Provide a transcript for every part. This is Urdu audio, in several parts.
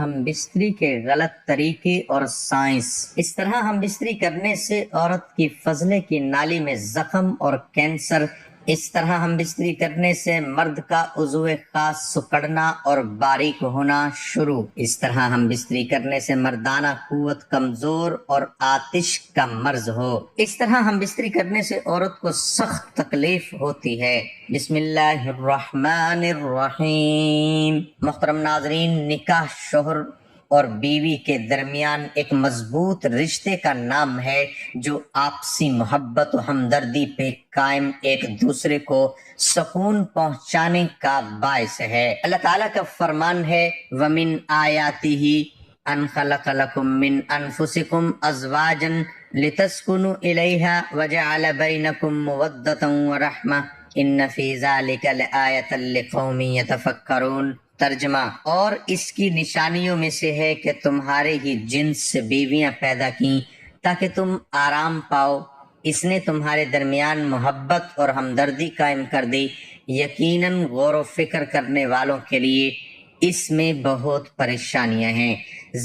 ہم بستری کے غلط طریقے اور سائنس۔ اس طرح ہم بستری کرنے سے عورت کی فضلے کی نالی میں زخم اور کینسر، اس طرح ہم بستری کرنے سے مرد کا عضو خاص سکڑنا اور باریک ہونا شروع، اس طرح ہم بستری کرنے سے مردانہ قوت کمزور اور آتش کا مرض ہو، اس طرح ہم بستری کرنے سے عورت کو سخت تکلیف ہوتی ہے۔ بسم اللہ الرحمن الرحیم۔ محترم ناظرین، نکاح شوہر اور بیوی کے درمیان ایک مضبوط رشتے کا نام ہے جو آپسی محبت و ہمدردی پہ قائم ایک دوسرے کو سکون پہنچانے کا باعث ہے۔ اللہ تعالیٰ کا فرمان ہے وَمِنْ آیَاتِهِ أَنْ خَلَقَ لَكُم مِّنْ أَنفُسِكُمْ أَزْوَاجًا لِتَسْكُنُوا إِلَيْهَا وَجَعَلَ بَيْنَكُم مَّوَدَّةً وَرَحْمَةً إِنَّ فِي ذَلِكَ لَآيَةً لِقَوْمٍ يَتَفَكَّرُونَ۔ ترجمہ، اور اس کی نشانیوں میں سے ہے کہ تمہارے ہی جنس سے بیویاں پیدا کیں تاکہ تم آرام پاؤ، اس نے تمہارے درمیان محبت اور ہمدردی قائم کر دی، یقیناً غور و فکر کرنے والوں کے لیے اس میں بہت پریشانیاں ہیں۔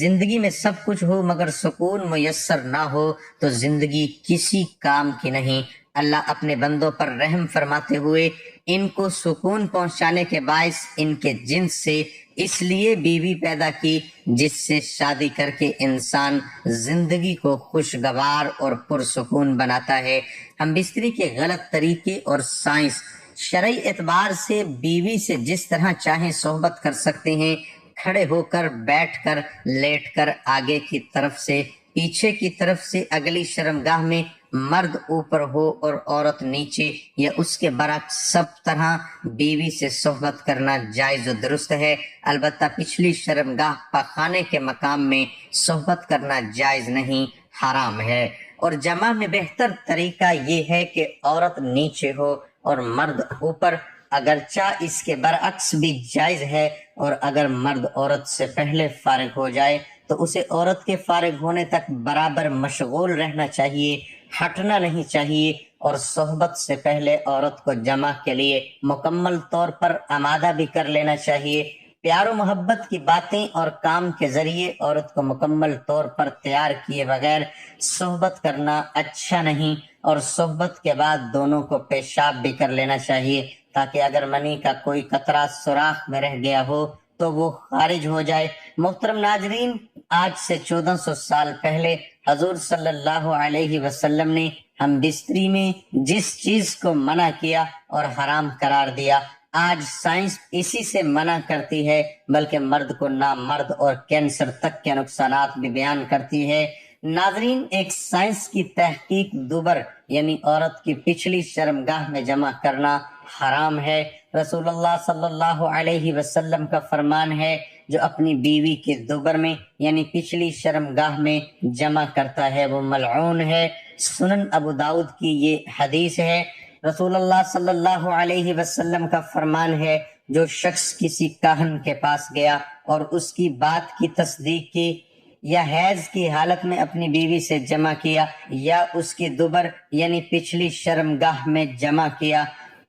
زندگی میں سب کچھ ہو مگر سکون میسر نہ ہو تو زندگی کسی کام کی نہیں۔ اللہ اپنے بندوں پر رحم فرماتے ہوئے ان کو سکون پہنچانے کے باعث ان کے جنس سے اس لیے بیوی پیدا کی جس سے شادی کر کے انسان زندگی کو خوشگوار اور پرسکون بناتا ہے۔ ہم بستری کے غلط طریقے اور سائنس۔ شرعی اعتبار سے بیوی سے جس طرح چاہیں صحبت کر سکتے ہیں، کھڑے ہو کر، بیٹھ کر، لیٹ کر، آگے کی طرف سے، پیچھے کی طرف سے، اگلی شرمگاہ میں، مرد اوپر ہو اور عورت نیچے یا اس کے برعکس، سب طرح بیوی سے صحبت کرنا جائز و درست ہے۔ البتہ پچھلی شرمگاہ پاخانے کے مقام میں صحبت کرنا جائز نہیں، حرام ہے۔ اور جمع میں بہتر طریقہ یہ ہے کہ عورت نیچے ہو اور مرد اوپر، اگرچہ اس کے برعکس بھی جائز ہے، اور اگر مرد عورت سے پہلے فارغ ہو جائے تو اسے عورت کے فارغ ہونے تک برابر مشغول رہنا چاہیے، ہٹنا نہیں چاہیے، اور صحبت سے پہلے عورت کو جمع کے لیے مکمل طور پر آمادہ بھی کر لینا چاہیے۔ پیار و محبت کی باتیں اور کام کے ذریعے عورت کو مکمل طور پر تیار کیے بغیر صحبت کرنا اچھا نہیں، اور صحبت کے بعد دونوں کو پیشاب بھی کر لینا چاہیے تاکہ اگر منی کا کوئی قطرہ سوراخ میں رہ گیا ہو تو وہ خارج ہو جائے۔ محترم ناظرین، آج سے 1400 سال پہلے حضور صلی اللہ علیہ وسلم نے ہم بستری میں جس چیز کو منع کیا اور حرام قرار دیا، آج سائنس اسی سے منع کرتی ہے، بلکہ مرد کو نامرد اور کینسر تک کے نقصانات بھی بیان کرتی ہے۔ ناظرین، ایک سائنس کی تحقیق دوبر یعنی عورت کی پچھلی شرمگاہ میں جمع کرنا حرام ہے۔ رسول اللہ صلی اللہ علیہ وسلم کا فرمان ہے جو اپنی بیوی کے دوبر میں یعنی پچھلی شرمگاہ میں جمع کرتا ہے وہ ملعون ہے۔ سنن ابو داؤد کی یہ حدیث ہے۔ رسول اللہ صلی اللہ علیہ وسلم کا فرمان ہے جو شخص کسی کاہن کے پاس گیا اور اس کی بات کی تصدیق کی، یا حیض کی حالت میں اپنی بیوی سے جمع کیا، یا اس کی دوبر یعنی پچھلی شرمگاہ میں جمع کیا،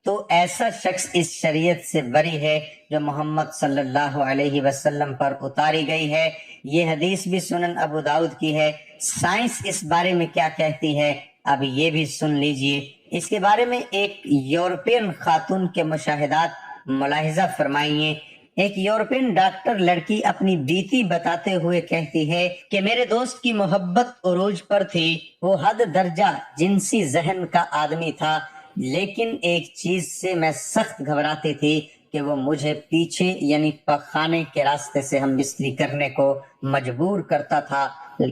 تو ایسا شخص اس شریعت سے بری ہے جو محمد صلی اللہ علیہ وسلم پر اتاری گئی ہے۔ یہ حدیث بھی سنن ابو داؤد کی ہے۔ سائنس اس بارے میں کیا کہتی ہے اب یہ بھی سن لیجئے۔ اس کے بارے میں ایک یورپین خاتون کے مشاہدات ملاحظہ فرمائیے۔ ایک یورپین ڈاکٹر لڑکی اپنی بیتی بتاتے ہوئے کہتی ہے کہ میرے دوست کی محبت عروج پر تھی، وہ حد درجہ جنسی ذہن کا آدمی تھا، لیکن ایک چیز سے میں سخت گھبراتی تھی کہ وہ مجھے پیچھے یعنی پخانے کے راستے سے ہم بستری کرنے کو مجبور کرتا تھا،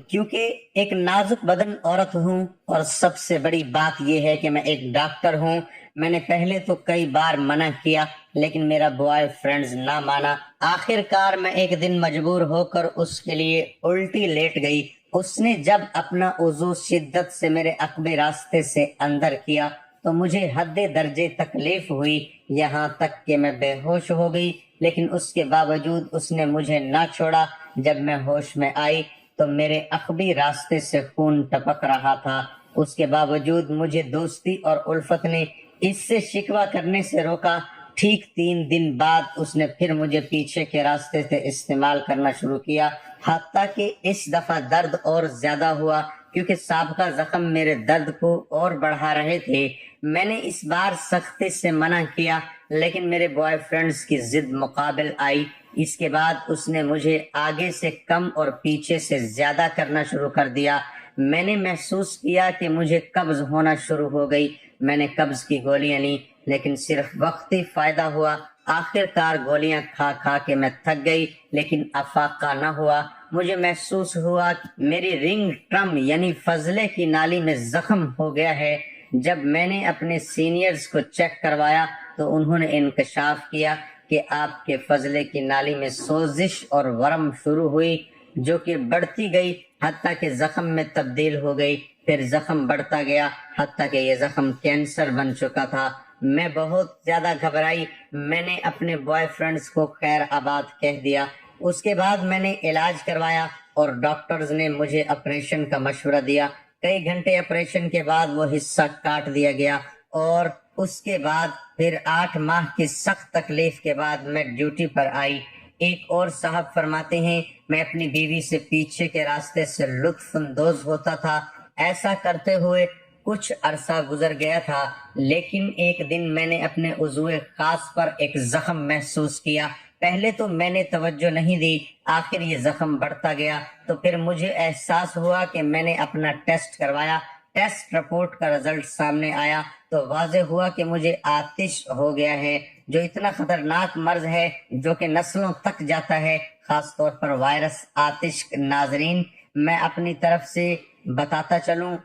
کیونکہ ایک نازک بدن عورت ہوں، اور سب سے بڑی بات یہ ہے کہ میں ایک ڈاکٹر ہوں۔ میں نے پہلے تو کئی بار منع کیا لیکن میرا بوائے فرینڈز نہ مانا۔ آخر کار میں ایک دن مجبور ہو کر اس کے لیے الٹی لیٹ گئی۔ اس نے جب اپنا عضو شدت سے میرے عقبے راستے سے اندر کیا تو مجھے حد درجے تکلیف ہوئی، یہاں تک کہ میں بے ہوش ہو گئی، لیکن اس کے باوجود اس نے مجھے نہ چھوڑا۔ جب میں ہوش میں آئی تو میرے عقبی راستے سے خون ٹپک رہا تھا، اس کے باوجود مجھے دوستی اور الفت نے اس سے شکوہ کرنے سے روکا۔ ٹھیک 3 دن بعد اس نے پھر مجھے پیچھے کے راستے سے استعمال کرنا شروع کیا، حتیٰ کہ اس دفعہ درد اور زیادہ ہوا کیونکہ سابقہ زخم میرے درد کو اور بڑھا رہے تھے۔ میں نے اس بار سختی سے منع کیا لیکن میرے بوائے فرینڈز کی ضد مقابل آئی۔ اس کے بعد اس نے مجھے آگے سے کم اور پیچھے سے زیادہ کرنا شروع کر دیا۔ میں نے محسوس کیا کہ مجھے قبض ہونا شروع ہو گئی۔ میں نے قبض کی گولیاں لیں لیکن صرف وقتی فائدہ ہوا۔ آخر کار گولیاں کھا کھا کے میں تھک گئی لیکن افاقہ نہ ہوا۔ مجھے محسوس ہوا کہ میری رنگ ٹرم یعنی فضلے کی نالی میں زخم ہو گیا ہے۔ جب میں نے اپنے سینئرز کو چیک کروایا تو انہوں نے انکشاف کیا کہ آپ کے فضلے کی نالی میں سوزش اور ورم شروع ہوئی جو کہ بڑھتی گئی حتیٰ کہ زخم میں تبدیل ہو گئی۔ پھر زخم بڑھتا گیا حتیٰ کہ یہ زخم کینسر بن چکا تھا۔ میں بہت زیادہ گھبرائی۔ میں نے اپنے بوائے فرینڈز کو خیر آباد کہہ دیا۔ اس کے بعد میں نے علاج کروایا اور ڈاکٹرز نے مجھے آپریشن کا مشورہ دیا۔ کئی گھنٹے آپریشن کے بعد وہ حصہ کاٹ دیا گیا اور اس کے بعد پھر 8 ماہ کی سخت تکلیف کے بعد میں ڈیوٹی پر آئی۔ ایک اور صاحب فرماتے ہیں، میں اپنی بیوی سے پیچھے کے راستے سے لطف اندوز ہوتا تھا۔ ایسا کرتے ہوئے کچھ عرصہ گزر گیا تھا لیکن ایک دن میں نے اپنے عضو خاص پر ایک زخم محسوس کیا۔ پہلے تو میں نے توجہ نہیں دی، آخر یہ زخم بڑھتا گیا تو پھر مجھے احساس ہوا کہ میں نے اپنا ٹیسٹ کروایا۔ ٹیسٹ رپورٹ کا رزلٹ سامنے آیا تو واضح ہوا کہ مجھے آتش ہو گیا ہے جو اتنا خطرناک مرض ہے جو کہ نسلوں تک جاتا ہے، خاص طور پر وائرس آتش۔ ناظرین، میں اپنی طرف سے بتاتا چلوں،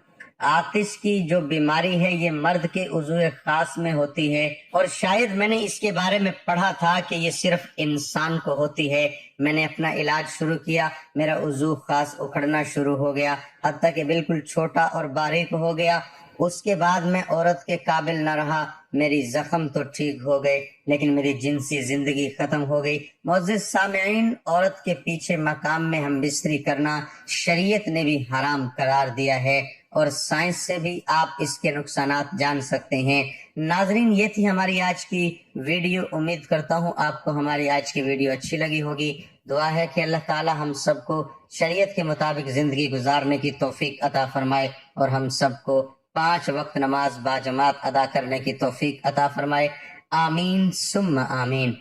آتش کی جو بیماری ہے یہ مرد کے عضو خاص میں ہوتی ہے اور شاید میں نے اس کے بارے میں پڑھا تھا کہ یہ صرف انسان کو ہوتی ہے۔ میں نے اپنا علاج شروع کیا، میرا عضو خاص اکھڑنا شروع ہو گیا حتیٰ کہ بالکل چھوٹا اور باریک ہو گیا۔ اس کے بعد میں عورت کے قابل نہ رہا۔ میری زخم تو ٹھیک ہو گئے لیکن میری جنسی زندگی ختم ہو گئی۔ معزز سامعین، عورت کے پیچھے مقام میں ہم بستری کرنا شریعت نے بھی حرام قرار دیا ہے اور سائنس سے بھی آپ اس کے نقصانات جان سکتے ہیں۔ ناظرین، یہ تھی ہماری آج کی ویڈیو۔ امید کرتا ہوں آپ کو ہماری آج کی ویڈیو اچھی لگی ہوگی۔ دعا ہے کہ اللہ تعالی ہم سب کو شریعت کے مطابق زندگی گزارنے کی توفیق عطا فرمائے اور ہم سب کو 5 وقت نماز باجماعت ادا کرنے کی توفیق عطا فرمائے۔ آمین ثم آمین۔